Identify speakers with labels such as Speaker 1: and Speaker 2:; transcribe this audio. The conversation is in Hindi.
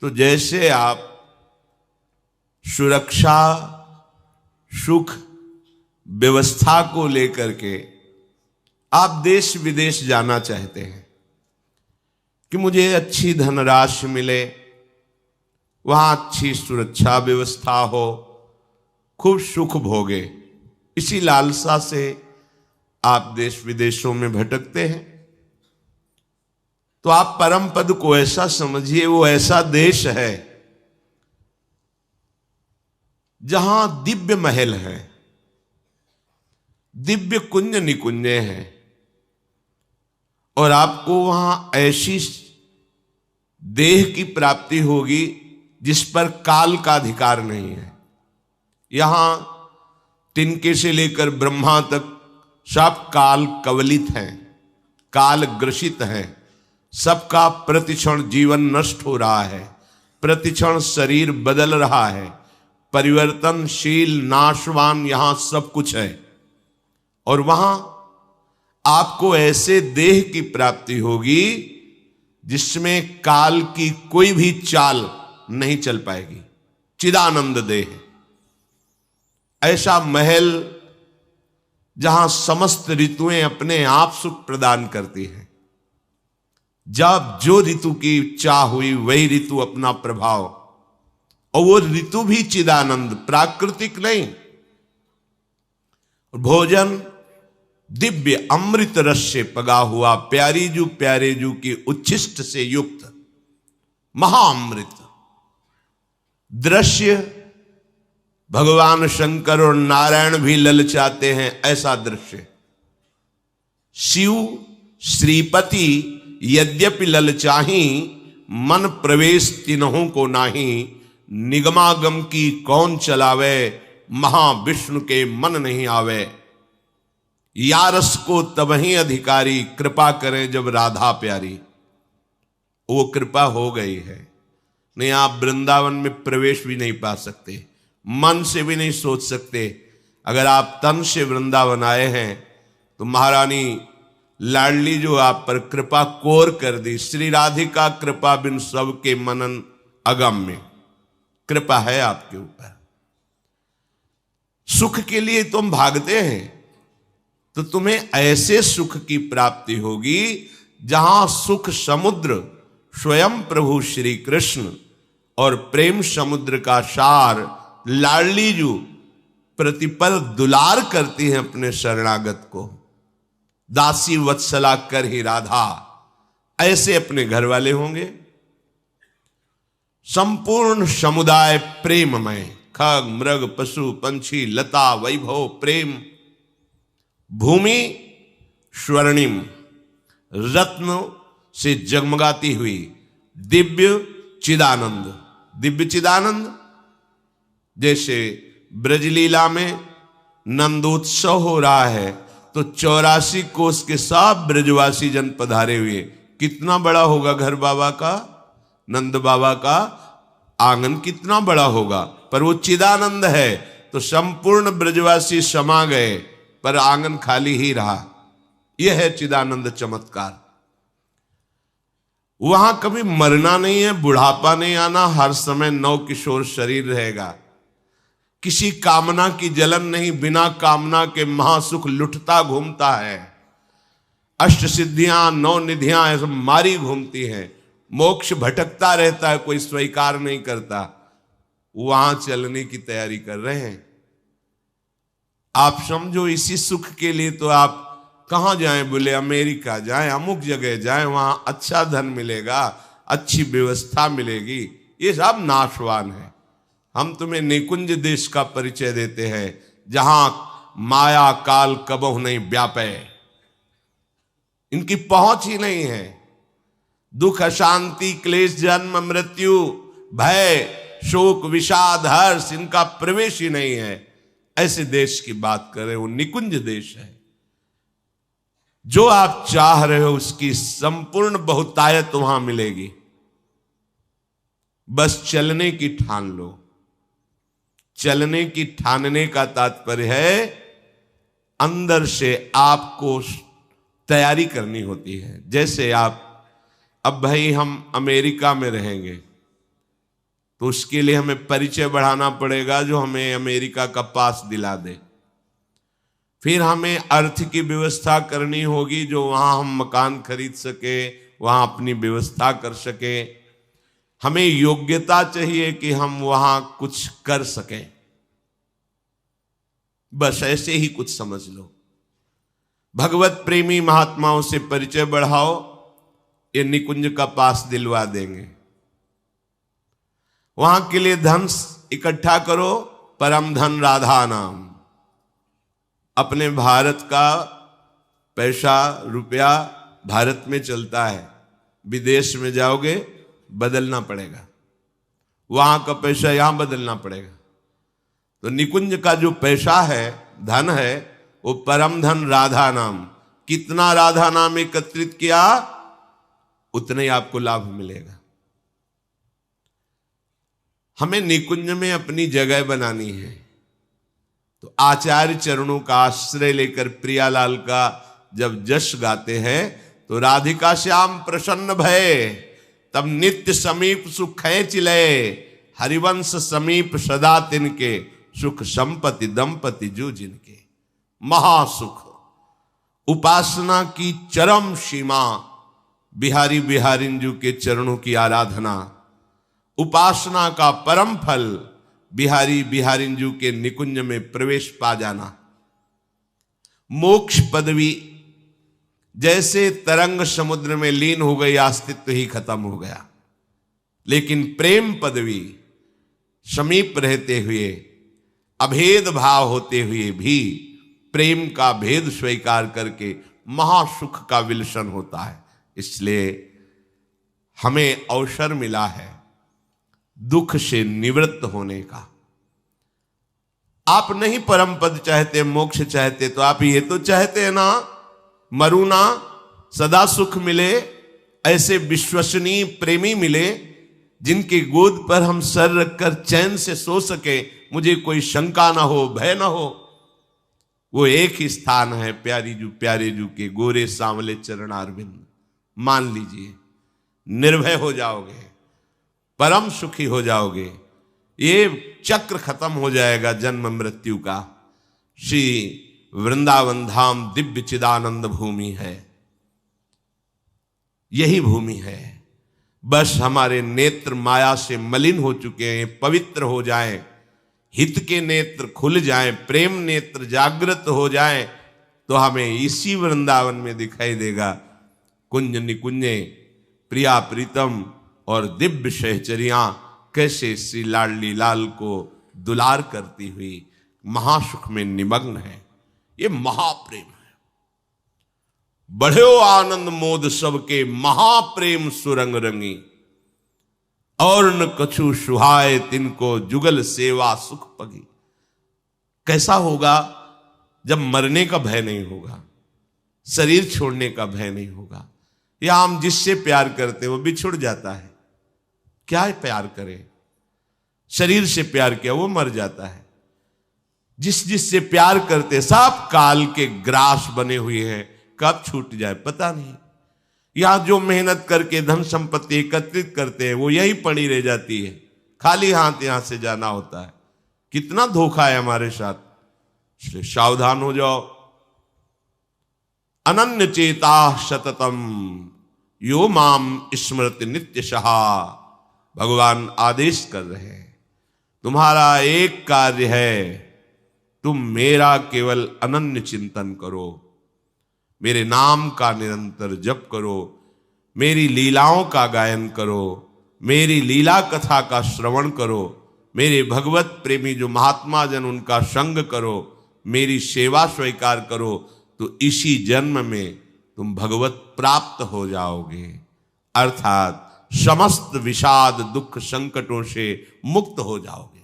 Speaker 1: तो जैसे आप सुरक्षा, सुख, व्यवस्था को लेकर के आप देश विदेश जाना चाहते हैं कि मुझे अच्छी धनराशि मिले, वहां अच्छी सुरक्षा व्यवस्था हो, खूब सुख भोगे, इसी लालसा से आप देश विदेशों में भटकते हैं। तो आप परम पद को ऐसा समझिए, वो ऐसा देश है जहां दिव्य महल है, दिव्य कुंज निकुंजे हैं, और आपको वहां ऐसी देह की प्राप्ति होगी जिस पर काल का अधिकार नहीं है। यहां तिनके से लेकर ब्रह्मा तक सब काल कवलित हैं, काल ग्रसित हैं, सबका प्रतिक्षण जीवन नष्ट हो रहा है, प्रतिक्षण शरीर बदल रहा है, परिवर्तनशील नाशवान यहां सब कुछ है। और वहां आपको ऐसे देह की प्राप्ति होगी जिसमें काल की कोई भी चाल नहीं चल पाएगी, चिदानंद देह। ऐसा महल जहां समस्त ऋतुएं अपने आप सुख प्रदान करती हैं, जब जो ऋतु की चाह हुई वही ऋतु अपना प्रभाव, और वो ऋतु भी चिदानंद, प्राकृतिक नहीं। भोजन दिव्य अमृत रस से पगा हुआ, प्यारी जू प्यारे जू की उच्छिष्ट से युक्त महाअमृत दृश्य। भगवान शंकर और नारायण भी ललचाते हैं ऐसा दृश्य। शिव श्रीपति यद्यपि ललचाही, मन प्रवेश तिन्हों को नाही, निगमागम की कौन चलावे, महाविष्णु के मन नहीं आवे। यारस को तबही अधिकारी, कृपा करें जब राधा प्यारी। वो कृपा हो गई है, नहीं आप वृंदावन में प्रवेश भी नहीं पा सकते, मन से भी नहीं सोच सकते। अगर आप तन से वृंदावन आए हैं तो महारानी लाडली जो आप पर कृपा कोर कर दी, श्री राधिका कृपा बिन सबके मनन अगम्य, कृपा है आपके ऊपर। सुख के लिए तुम भागते हैं तो तुम्हें ऐसे सुख की प्राप्ति होगी जहां सुख समुद्र स्वयं प्रभु श्री कृष्ण और प्रेम समुद्र का सार लाडली जू प्रतिपल दुलार करती हैं अपने शरणागत को। दासी वत्सला कर ही राधा, ऐसे अपने घर वाले होंगे। संपूर्ण समुदाय प्रेममय, खग मृग पशु पंछी लता वैभव प्रेम। भूमि स्वर्णिम, रत्न से जगमगाती हुई दिव्य चिदानंद, दिव्य चिदानंद। जैसे ब्रजलीला में नंदोत्सव हो रहा है तो 84 कोस के सब ब्रजवासी जन पधारे हुए। कितना बड़ा होगा घर बाबा का, नंद बाबा का आंगन कितना बड़ा होगा, पर वो चिदानंद है तो संपूर्ण ब्रजवासी समा गए, पर आंगन खाली ही रहा। यह है चिदानंद चमत्कार। वहां कभी मरना नहीं है, बुढ़ापा नहीं आना, हर समय नव किशोर शरीर रहेगा। किसी कामना की जलन नहीं, बिना कामना के महासुख लुटता घूमता है। अष्ट सिद्धियां नौ निधियां ऐसे मारी घूमती हैं। मोक्ष भटकता रहता है, कोई स्वीकार नहीं करता। वहां चलने की तैयारी कर रहे हैं। आप समझो इसी सुख के लिए तो आप कहां जाएं, बोले अमेरिका जाएं, अमुक जगह जाएं, वहां अच्छा धन मिलेगा, अच्छी व्यवस्था मिलेगी। ये सब नाशवान है। हम तुम्हें निकुंज देश का परिचय देते हैं जहां माया काल कबहु नहीं व्यापे, इनकी पहुंच ही नहीं है। दुख अशांति क्लेश जन्म मृत्यु भय शोक विषाद हर्ष, इनका प्रवेश ही नहीं है। ऐसे देश की बात करें, वो निकुंज देश है। जो आप चाह रहे हो उसकी संपूर्ण बहुतायत वहां मिलेगी। बस चलने की ठान लो। चलने की ठानने का तात्पर्य है अंदर से आपको तैयारी करनी होती है। जैसे आप, अब भाई हम अमेरिका में रहेंगे तो उसके लिए हमें परिचय बढ़ाना पड़ेगा जो हमें अमेरिका का पास दिला दे। फिर हमें अर्थ की व्यवस्था करनी होगी जो वहां हम मकान खरीद सके, वहां अपनी व्यवस्था कर सके। हमें योग्यता चाहिए कि हम वहां कुछ कर सकें। बस ऐसे ही कुछ समझ लो। भगवत प्रेमी महात्माओं से परिचय बढ़ाओ, ये निकुंज का पास दिलवा देंगे। वहां के लिए धन इकट्ठा करो, परम धन राधा नाम। अपने भारत का पैसा रुपया भारत में चलता है, विदेश में जाओगे बदलना पड़ेगा, वहां का पैसा यहां बदलना पड़ेगा। तो निकुंज का जो पैसा है, धन है, वो परम धन राधा नाम। कितना राधा नाम एकत्रित किया उतने ही आपको लाभ मिलेगा। हमें निकुंज में अपनी जगह बनानी है। तो आचार्य चरणों का आश्रय लेकर प्रियालाल का जब जश गाते हैं तो राधिका श्याम प्रसन्न भय, तब नित्य समीप सुख खैंच ले, हरिवंश समीप सदा तिनके, सुख संपत्ति दंपति जो जिनके। महासुख, उपासना की चरम सीमा, बिहारी बिहारिंजू के चरणों की आराधना, उपासना का परम फल, बिहारी बिहारिंजू के निकुंज में प्रवेश पा जाना। मोक्ष पदवी जैसे तरंग समुद्र में लीन हो गई, अस्तित्व ही खत्म हो गया। लेकिन प्रेम पदवी समीप रहते हुए, अभेद भाव होते हुए भी प्रेम का भेद स्वीकार करके महासुख का विलसन होता है। इसलिए हमें अवसर मिला है दुख से निवृत्त होने का। आप नहीं परम पद चाहते, मोक्ष चाहते, तो आप ये तो चाहते हैं ना, मरू ना, सदा सुख मिले, ऐसे विश्वसनीय प्रेमी मिले जिनके गोद पर हम सर रखकर चैन से सो सके, मुझे कोई शंका ना हो, भय ना हो। वो एक ही स्थान है प्यारे जू के गोरे सांवले चरण अरविंद। मान लीजिए, निर्भय हो जाओगे, परम सुखी हो जाओगे। ये चक्र खत्म हो जाएगा जन्म मृत्यु का। श्री वृंदावन धाम दिव्य चिदानंद भूमि है, यही भूमि है। बस हमारे नेत्र माया से मलिन हो चुके हैं, पवित्र हो जाएं, हित के नेत्र खुल जाएं, प्रेम नेत्र जागृत हो जाएं, तो हमें इसी वृंदावन में दिखाई देगा कुंज निकुंजे, प्रिया प्रीतम और दिव्य सहचरियां कैसे श्री लाडली लाल को दुलार करती हुई महासुख में निमग्न है। ये महाप्रेम है। बढ़ो आनंद मोद सबके, महाप्रेम सुरंग रंगी, और न कछु सुहाए तिनको, जुगल सेवा सुख पगी। कैसा होगा जब मरने का भय नहीं होगा, शरीर छोड़ने का भय नहीं होगा। या हम जिससे प्यार करते वो बिछुड़ जाता है, क्या प्यार करे, शरीर से प्यार किया वो मर जाता है। जिससे प्यार करते सब काल के ग्रास बने हुए हैं, कब छूट जाए पता नहीं। यहां जो मेहनत करके धन संपत्ति एकत्रित करते हैं वो यही पड़ी रह जाती है, खाली हाथ यहां से जाना होता है। कितना धोखा है हमारे साथ, इसलिए सावधान हो जाओ। अनन्य चेता सततम यो माम स्मृति नित्य सहा। भगवान आदेश कर रहे हैं, तुम्हारा एक कार्य है, तुम मेरा केवल अनन्य चिंतन करो, मेरे नाम का निरंतर जप करो, मेरी लीलाओं का गायन करो, मेरी लीला कथा का श्रवण करो, मेरे भगवत प्रेमी जो महात्मा जन उनका संग करो, मेरी सेवा स्वीकार करो, तो इसी जन्म में तुम भगवत प्राप्त हो जाओगे। अर्थात समस्त विषाद दुख संकटों से मुक्त हो जाओगे।